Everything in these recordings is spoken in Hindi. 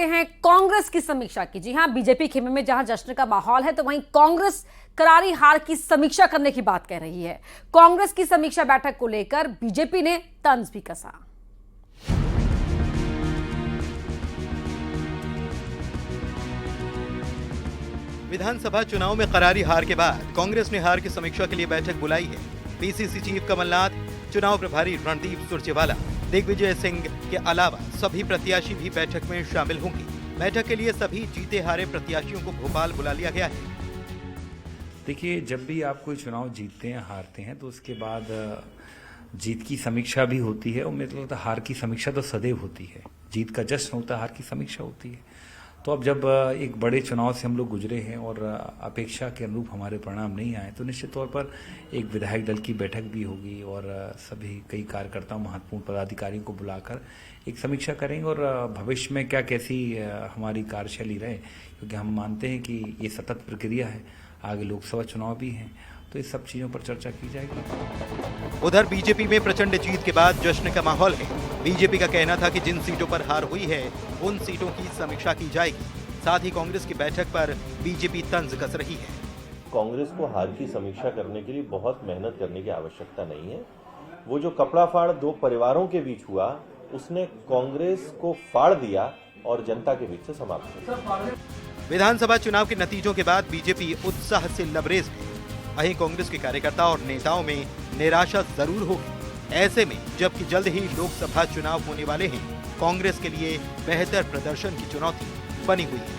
हैं कांग्रेस की समीक्षा की। जी हां, बीजेपी खेमे में जहां जश्न का माहौल है तो वहीं कांग्रेस करारी हार की समीक्षा करने की बात कह रही है। कांग्रेस की समीक्षा बैठक को लेकर बीजेपी ने तंज भी कसा। विधानसभा चुनाव में करारी हार के बाद कांग्रेस ने हार की समीक्षा के लिए बैठक बुलाई है। पीसीसी चीफ कमलनाथ, चुनाव प्रभारी रणदीप सुरजेवाला, दिग्विजय सिंह के अलावा सभी प्रत्याशी भी बैठक में शामिल होंगे। बैठक के लिए सभी जीते हारे प्रत्याशियों को भोपाल बुला लिया गया है। देखिए, जब भी आप कोई चुनाव जीतते हैं हारते हैं तो उसके बाद जीत की समीक्षा भी होती है और मेरे को लगता है हार की समीक्षा तो सदैव होती है। जीत का जश्न होता है, हार की समीक्षा होती है। तो अब जब एक बड़े चुनाव से हम लोग गुजरे हैं और अपेक्षा के अनुरूप हमारे परिणाम नहीं आए तो निश्चित तौर पर एक विधायक दल की बैठक भी होगी और सभी कई कार्यकर्ताओं महत्वपूर्ण पदाधिकारियों को बुलाकर एक समीक्षा करेंगे और भविष्य में क्या कैसी हमारी कार्यशैली रहे, क्योंकि हम मानते हैं कि ये सतत प्रक्रिया है, आगे लोकसभा चुनाव भी हैं, तो इस सब चीज़ों पर चर्चा की जाएगी। उधर बीजेपी में प्रचंड जीत के बाद जश्न का माहौल है। बीजेपी का कहना था कि जिन सीटों पर हार हुई है उन सीटों की समीक्षा की जाएगी। साथ ही कांग्रेस की बैठक पर बीजेपी तंज कस रही है। कांग्रेस को हार की समीक्षा करने के लिए बहुत मेहनत करने की आवश्यकता नहीं है। वो जो कपड़ा फाड़ दो परिवारों के बीच हुआ उसने कांग्रेस को फाड़ दिया और जनता के बीच से समाप्त किया। विधानसभा चुनाव के नतीजों के बाद बीजेपी उत्साह से लबरेज है। वहीं कांग्रेस के कार्यकर्ता और नेताओं में निराशा जरूर होगी। ऐसे में जबकि जल्द ही लोकसभा चुनाव होने वाले हैं, कांग्रेस के लिए बेहतर प्रदर्शन की चुनौती बनी हुई है।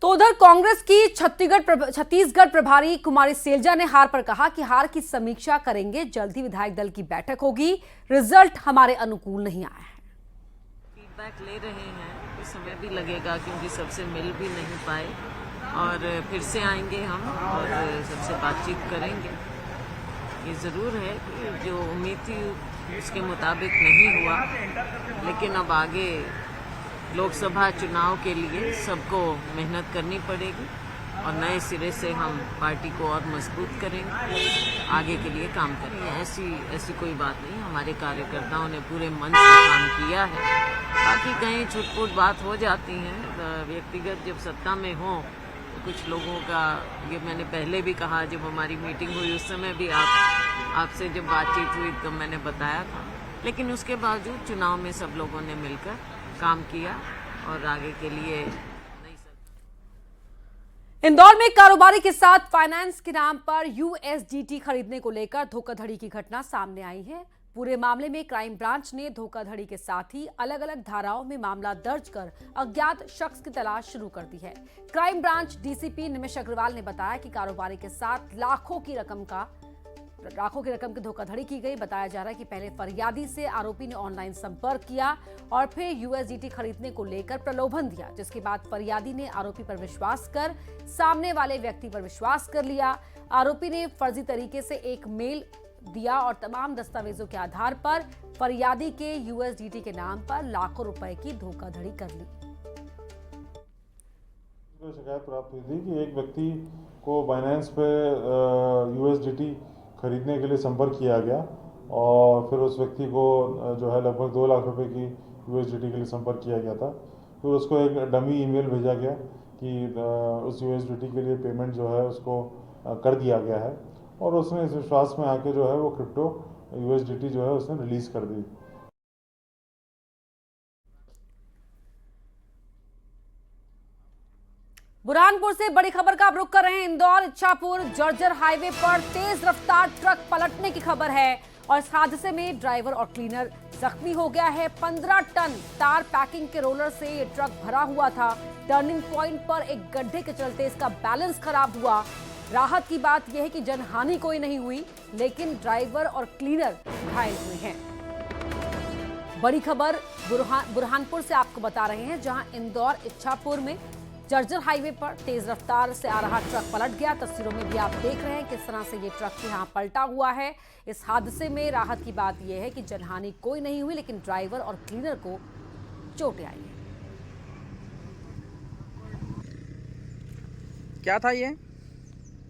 तो उधर कांग्रेस की छत्तीसगढ़ प्रभारी कुमारी सैलजा ने हार पर कहा कि हार की समीक्षा करेंगे, जल्द ही विधायक दल की बैठक होगी, रिजल्ट हमारे अनुकूल नहीं आया है। फीडबैक ले रहे हैं, कुछ समय भी लगेगा क्योंकि सबसे मिल भी नहीं पाए और फिर से आएंगे हम और सबसे बातचीत करेंगे। ये ज़रूर है कि जो उम्मीद थी उसके मुताबिक नहीं हुआ, लेकिन अब आगे लोकसभा चुनाव के लिए सबको मेहनत करनी पड़ेगी और नए सिरे से हम पार्टी को और मजबूत करेंगे, आगे के लिए काम करेंगे। ऐसी कोई बात नहीं, हमारे कार्यकर्ताओं ने पूरे मन से काम किया है। बाकी कहीं छुटपुट बात हो जाती है व्यक्तिगत, जब सत्ता में हो तो कुछ लोगों का, ये मैंने पहले भी कहा जब हमारी मीटिंग हुई उस समय भी आपसे जब बातचीत हुई तो मैंने बताया था, लेकिन उसके बावजूद चुनाव में सब लोगों ने मिलकर काम किया और आगे के लिए इंदौर में कारोबारी के साथ फाइनेंस के नाम पर यूएसडीटी खरीदने को लेकर धोखाधड़ी की घटना सामने आई है। पूरे मामले में क्राइम ब्रांच ने धोखाधड़ी के साथ ही अलग अलग धाराओं में मामला दर्ज कर अज्ञात शख्स की तलाश शुरू कर दी है। क्राइम ब्रांच डीसीपी निमिष अग्रवाल ने बताया कि कारोबारी के साथ लाखों की रकम की धोखाधड़ी की गई। बताया जा रहा है कि पहले फरियादी से आरोपी ने ऑनलाइन संपर्क किया और फिर यूएसडीटी खरीदने को लेकर प्रलोभन दिया, जिसके बाद फरियादी ने आरोपी पर विश्वास कर सामने वाले व्यक्ति पर विश्वास कर लिया। आरोपी ने फर्जी तरीके से एक मेल दिया और तमाम दस्तावेजों के आधार पर फरियादी के यूएसडीटी के नाम पर लाखों रुपए की धोखाधड़ी कर ली। शिकायत प्राप्त हुई थी कि एक व्यक्ति को बाइनेंस पे यूएसडीटी खरीदने के लिए संपर्क किया गया और फिर उस व्यक्ति को जो है लगभग 2 लाख रुपए की यूएसडीटी के लिए संपर्क किया गया था। फिर उसको एक डमी ईमेल भेजा गया कि उस यूएसडीटी के लिए पेमेंट जो है उसको कर दिया गया है और उसने इस विश्वास में आके जो है वो क्रिप्टो यूएसडीटी जो है उसने रिलीज कर दी। बुरहानपुर से बड़ी खबर का आप रुख कर रहे हैं। इंदौर इच्छापुर जर्जर हाईवे पर तेज रफ्तार ट्रक पलटने की खबर है और इस हादसे में ड्राइवर और क्लीनर जख्मी हो गया है। 15 टन तार पैकिंग के रोलर से ये ट्रक भरा हुआ था। टर्निंग पॉइंट पर एक गड्ढे के चलते इसका बैलेंस खराब हुआ। राहत की बात यह है कि जनहानि कोई नहीं हुई, लेकिन ड्राइवर और क्लीनर घायल हुए हैं। बड़ी खबर बुरहानपुर से आपको बता रहे हैं, जहां इंदौर इच्छापुर में जर्जर हाईवे पर तेज रफ्तार से आ रहा ट्रक पलट गया। तस्वीरों में भी आप देख रहे हैं किस तरह से ये ट्रक यहां पलटा हुआ है। इस हादसे में राहत की बात यह है कि जनहानि कोई नहीं हुई, लेकिन ड्राइवर और क्लीनर को चोटें आई हैं। क्या था ये?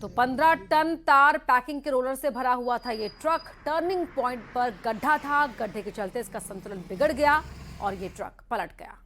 तो 15 टन तार पैकिंग के रोलर से भरा हुआ था ये ट्रक। टर्निंग पॉइंट पर गड्ढा था, गड्ढे के चलते इसका संतुलन बिगड़ गया। और ये ट्रक पलट गया।